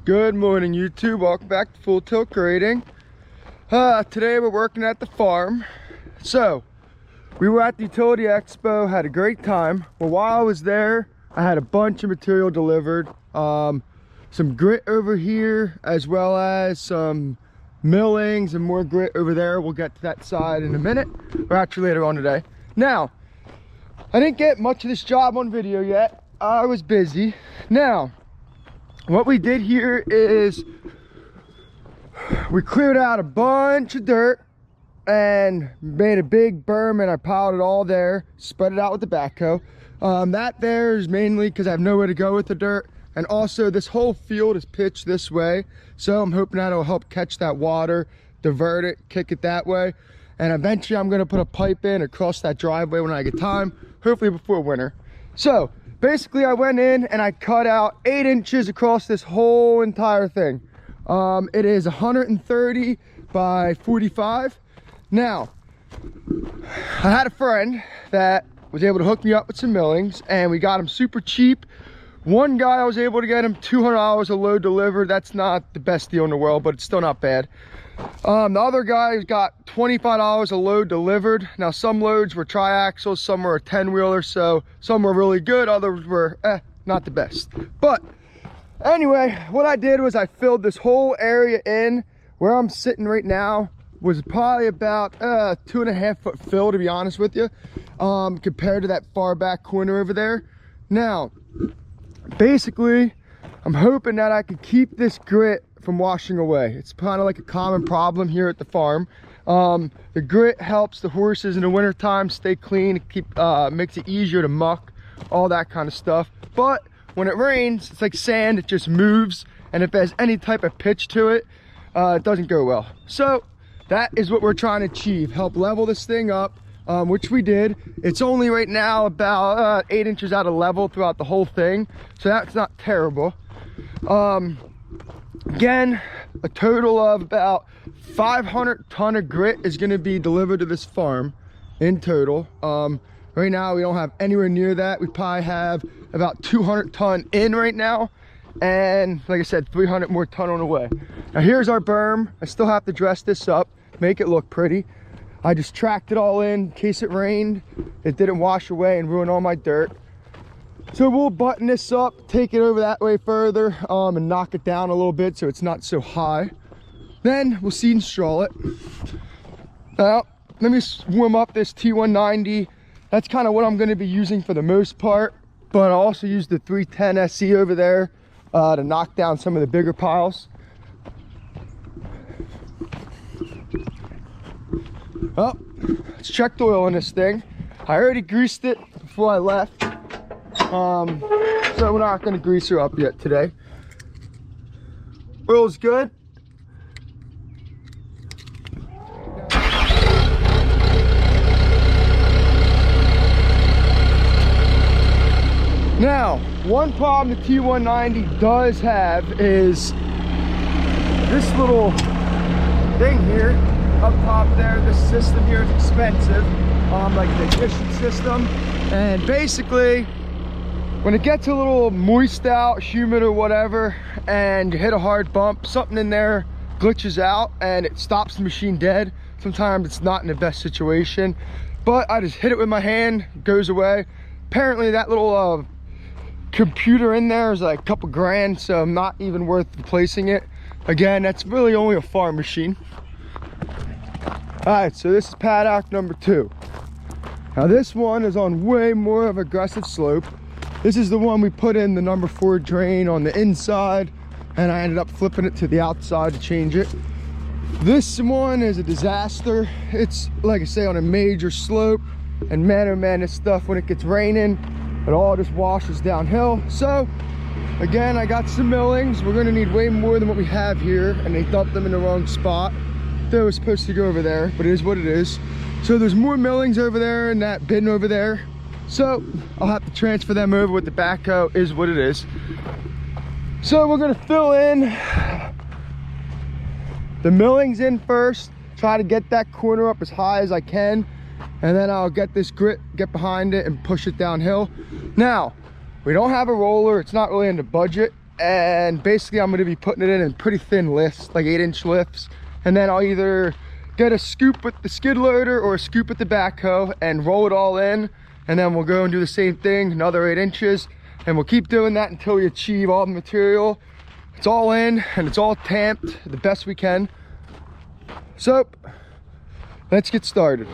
Good morning, YouTube. Welcome back to Full Tilt Grading. Today we're working at the farm. So we were at the utility expo, had a great time. Well, while I was there, I had a bunch of material delivered. Some grit over here, as well as some millings and more grit over there. We'll get to that side in a minute, or actually later on today. Now, I didn't get much of this job on video yet. I was busy. Now, what we did here is we cleared out a bunch of dirt and made a big berm, and I piled it all there, spread it out with the backhoe. That there is mainly because I have nowhere to go with the dirt, and also this whole field is pitched this way, so I'm hoping that it'll help catch that water, divert it, kick it that way, and eventually I'm going to put a pipe in across that driveway when I get time, hopefully before winter. So basically I went in and I cut out 8 inches across this whole entire thing. It is 130 by 45. Now, I had a friend that was able to hook me up with some millings, and we got them super cheap. One guy, I was able to get him $200 a load delivered. That's not the best deal in the world, but it's still not bad. The other guy got $25 a load delivered. Now, some loads were triaxles, some were a 10-wheeler, so some were really good, others were not the best. But anyway, what I did was I filled this whole area in. Where I'm sitting right now was probably about 2.5 foot fill, to be honest with you, compared to that far back corner over there. Now, basically, I'm hoping that I could keep this grit from washing away. It's kind of like a common problem here at the farm. The grit helps the horses in the wintertime stay clean, makes it easier to muck, all that kind of stuff. But when it rains, it's like sand, it just moves, and if there's any type of pitch to it, it doesn't go well. So that is what we're trying to achieve, help level this thing up, which we did. It's only right now about 8 inches out of level throughout the whole thing, so that's not terrible. Again, a total of about 500 ton of grit is going to be delivered to this farm in total. Right now we don't have anywhere near that. We probably have about 200 ton in right now, and like I said, 300 more ton on the way. Now here's our berm. I still have to dress this up, make it look pretty. I just tracked it all in case it rained, it didn't wash away and ruin all my dirt. So we'll button this up, take it over that way further, and knock it down a little bit so it's not so high. Then we'll seed and straw it. Now, let me warm up this T190. That's kind of what I'm going to be using for the most part, but I also use the 310 SE over there to knock down some of the bigger piles. Well, let's check the oil on this thing. I already greased it before I left. So we're not going to grease her up yet today. Oil's good. Now, one problem the T190 does have is this little thing here up top there. This system here is expensive, like the ignition system, and basically when it gets a little moist out, humid or whatever, and you hit a hard bump, something in there glitches out and it stops the machine dead. Sometimes it's not in the best situation, but I just hit it with my hand, it goes away. Apparently that little computer in there is like a couple grand, so not even worth replacing it. Again, that's really only a farm machine. All right, so this is paddock number 2. Now this one is on way more of an aggressive slope. This is the one we put in the number 4 drain on the inside, and I ended up flipping it to the outside to change it. This one is a disaster. It's, like I say, on a major slope, and man, oh man, this stuff, when it gets raining, it all just washes downhill. So again, I got some millings. We're gonna need way more than what we have here, and they dumped them in the wrong spot. They were supposed to go over there, but it is what it is. So there's more millings over there in that bin over there. So I'll have to transfer them over with the backhoe, is what it is. So we're gonna fill in the millings in first, try to get that corner up as high as I can, and then I'll get this grit, get behind it and push it downhill. Now, we don't have a roller, it's not really in the budget, and basically I'm going to be putting it in pretty thin lifts, like 8-inch lifts, and then I'll either get a scoop with the skid loader or a scoop with the backhoe and roll it all in, and then we'll go and do the same thing, another 8 inches, and we'll keep doing that until we achieve all the material. It's all in and it's all tamped the best we can. So let's get started.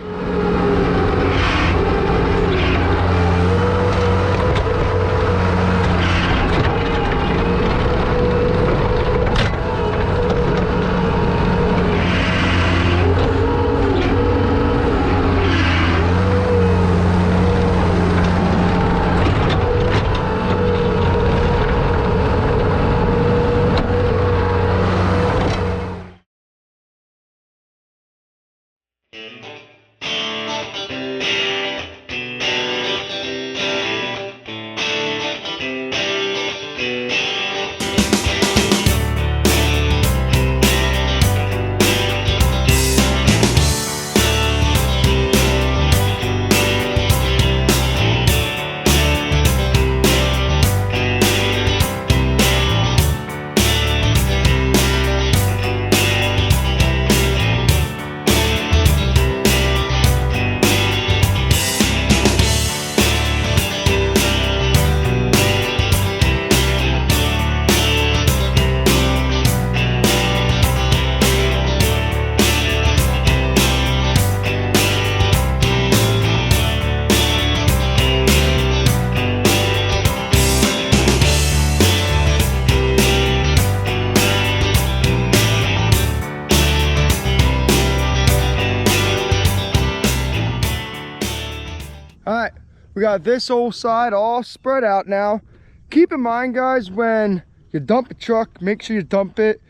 All right, we got this whole side all spread out now. Keep in mind, guys, when you dump a truck, make sure you dump it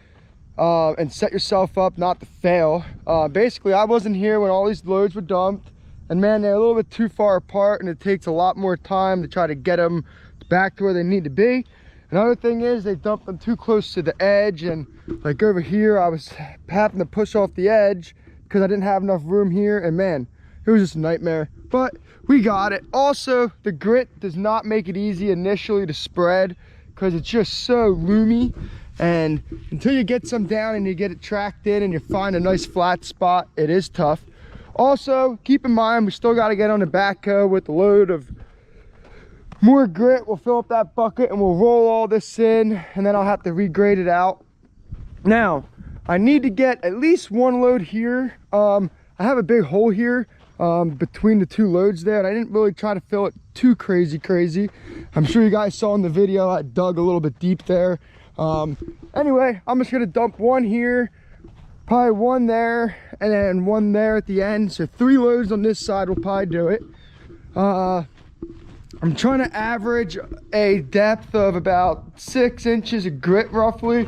and set yourself up not to fail. Basically, I wasn't here when all these loads were dumped, and man, they're a little bit too far apart, and it takes a lot more time to try to get them back to where they need to be. Another thing is they dumped them too close to the edge, and like over here, I was having to push off the edge because I didn't have enough room here, and man, it was just a nightmare. But we got it. Also, the grit does not make it easy initially to spread because it's just so loomy, and until you get some down and you get it tracked in and you find a nice flat spot, it is tough. Also, keep in mind we still got to get on the backhoe with a load of more grit. We'll fill up that bucket and we'll roll all this in, and then I'll have to regrade it out. Now, I need to get at least one load here. I have a big hole here between the two loads there, and I didn't really try to fill it too crazy. I'm sure you guys saw in the video I dug a little bit deep there. Anyway, I'm just gonna dump one here, probably one there, and then one there at the end. So 3 loads on this side will probably do it. I'm trying to average a depth of about 6 inches of grit roughly.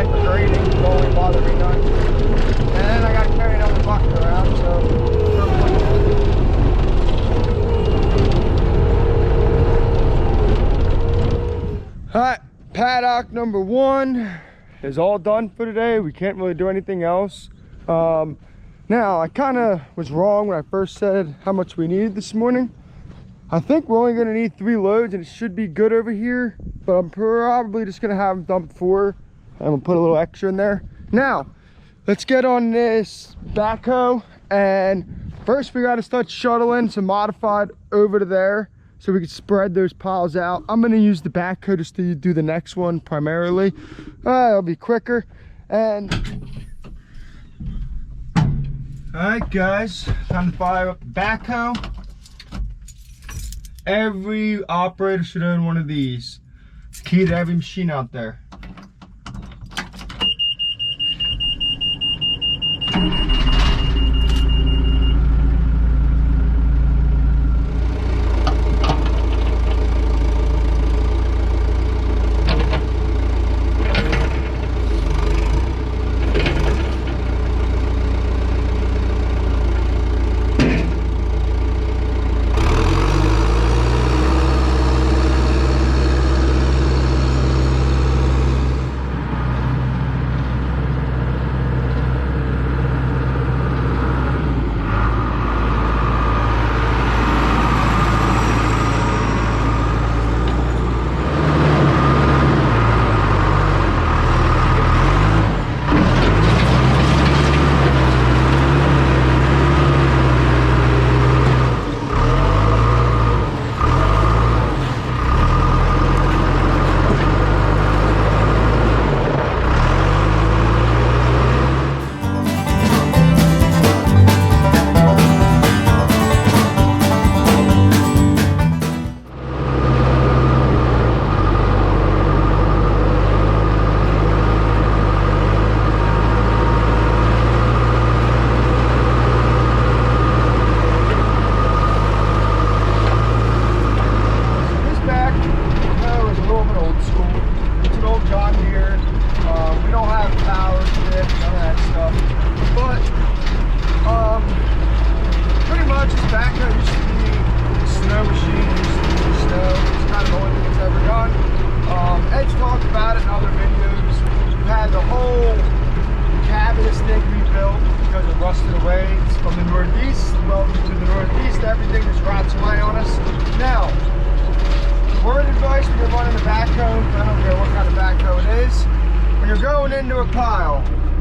fine for grading, it won't really bother me none. And then I gotta carry another bucket around, so alright, paddock number 1 is all done for today. We can't really do anything else. Now, I kind of was wrong when I first said how much we needed this morning. I think we're only going to need 3 loads and it should be good over here, but I'm probably just going to have them dump 4 and we'll put a little extra in there. Now, let's get on this backhoe, and first we got to start shuttling some modified over to there so we can spread those piles out. I'm going to use the backhoe just to do the next one primarily. It'll be quicker. And alright guys, time to fire up the backhoe. Every operator should own one of these. It's key to every machine out there.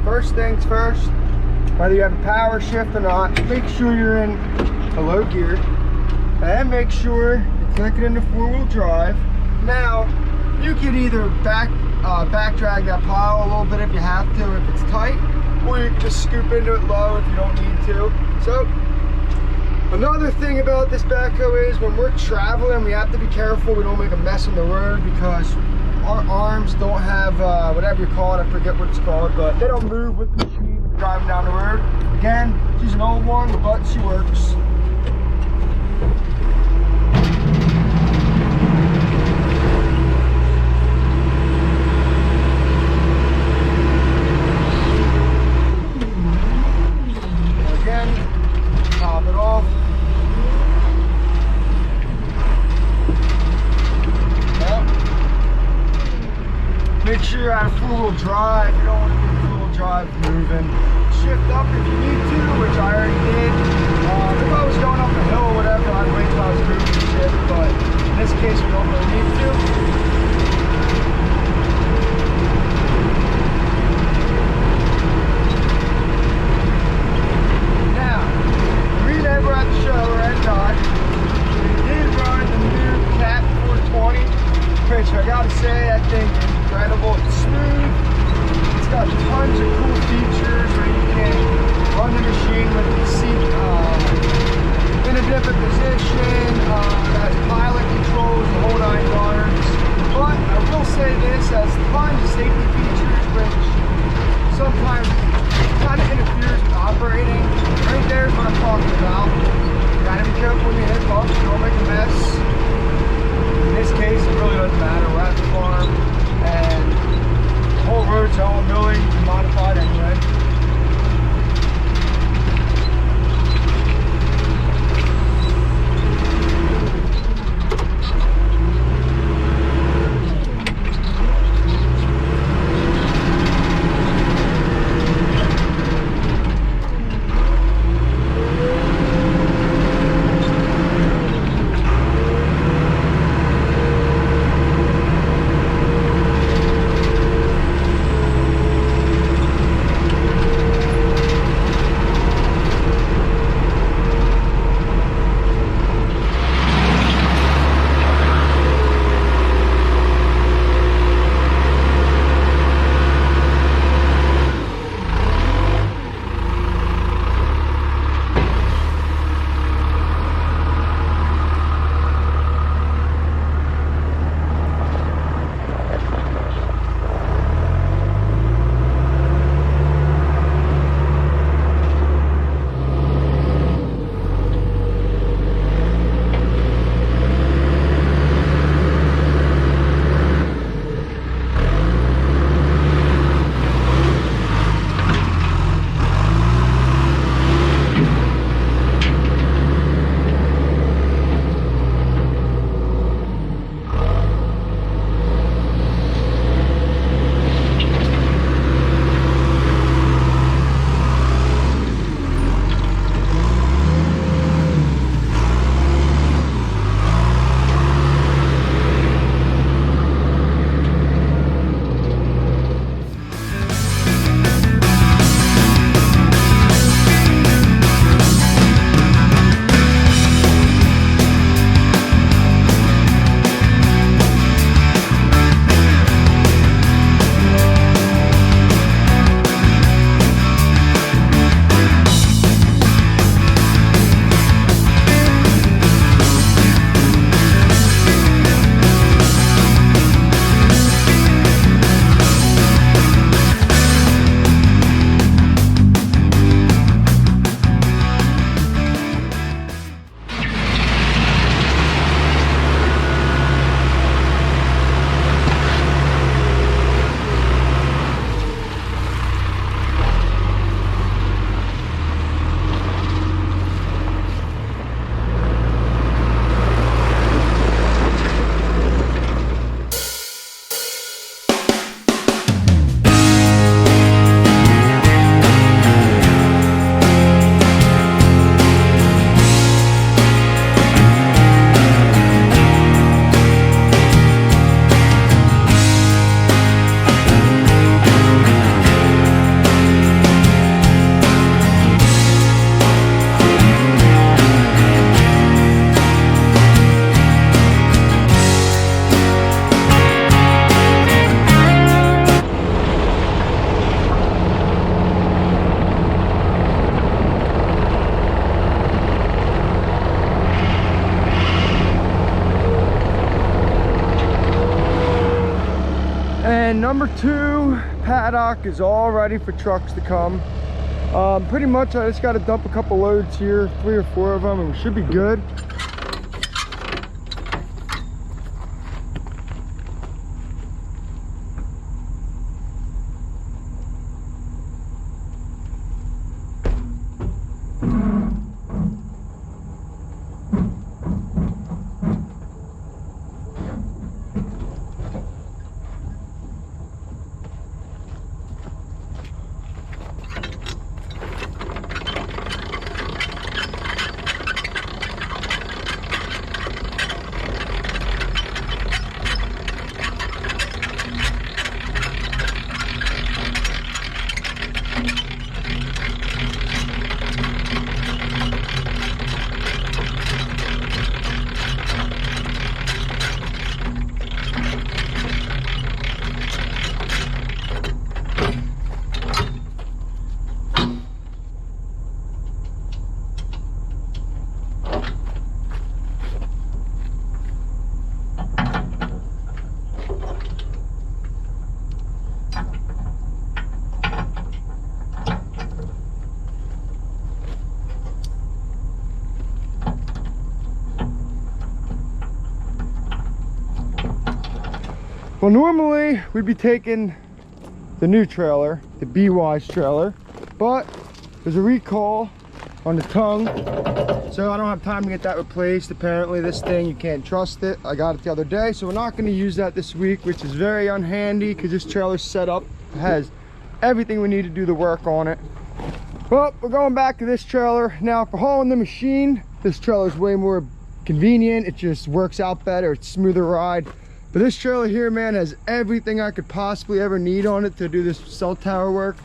First things first, whether you have a power shift or not, make sure you're in a low gear, and make sure you're clicking into 4-wheel drive. Now, you can either back drag that pile a little bit if you have to, if it's tight, or you can just scoop into it low if you don't need to. So, another thing about this backhoe is when we're traveling, we have to be careful we don't make a mess on the road, because our arms don't have whatever you call it, I forget what it's called, but they don't move with the machine driving down the road. Again, she's an old one, but she works. Again, top it off. Make sure you're at 4-wheel drive. You don't want to be 4-wheel drive moving. Shift up if you need to, which I already did. If I was going up a hill or whatever, I'd wait till I was moving to shift, but in this case, we don't really need to. Now, we never at the show or at Dodge. We did run the new Cat 420, which I gotta say, I think incredible. It's smooth. It's got tons of cool features where you can run the machine with the seat in a different position. It has pilot controls, the whole 9 yards. But I will say this, has tons of safety features which sometimes kind of interferes with operating. Right there is what I'm talking about. You gotta be careful when you hit bumps, you don't make a mess. In this case, it really doesn't matter. We're at the farm, and the whole road's It's all milling and modified anyway. And number 2 paddock is all ready for trucks to come. Pretty much I just got to dump a couple loads here, 3 or 4 of them, and we should be good. Well, normally we'd be taking the new trailer, the B-Wise trailer, but there's a recall on the tongue, so I don't have time to get that replaced. Apparently this thing, you can't trust it. I got it the other day, so we're not going to use that this week, which is very unhandy because this trailer's set up, has everything we need to do the work on it. Well, we're going back to this trailer. Now for hauling the machine, this trailer is way more convenient. It just works out better. It's a smoother ride. But this trailer here, man, has everything I could possibly ever need on it to do this cell tower work.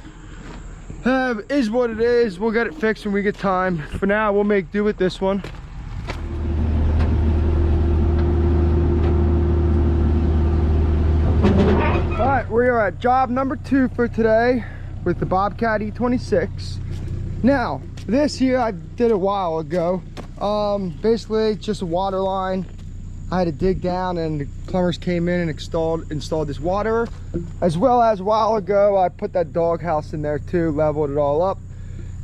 Is what it is. We'll get it fixed when we get time. For now, we'll make do with this one. All right, we are at job number 2 for today with the Bobcat E26. Now, this here I did a while ago. Basically, it's just a water line. I had to dig down, and the plumbers came in and installed this water. As well as a while ago, I put that doghouse in there too, leveled it all up.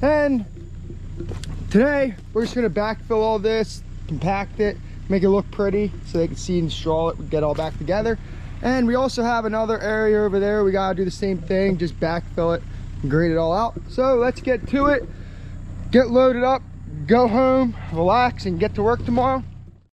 And today, we're just gonna backfill all this, compact it, make it look pretty so they can see and install it, get all back together. And we also have another area over there. We gotta do the same thing, just backfill it and grade it all out. So let's get to it, get loaded up, go home, relax, and get to work tomorrow.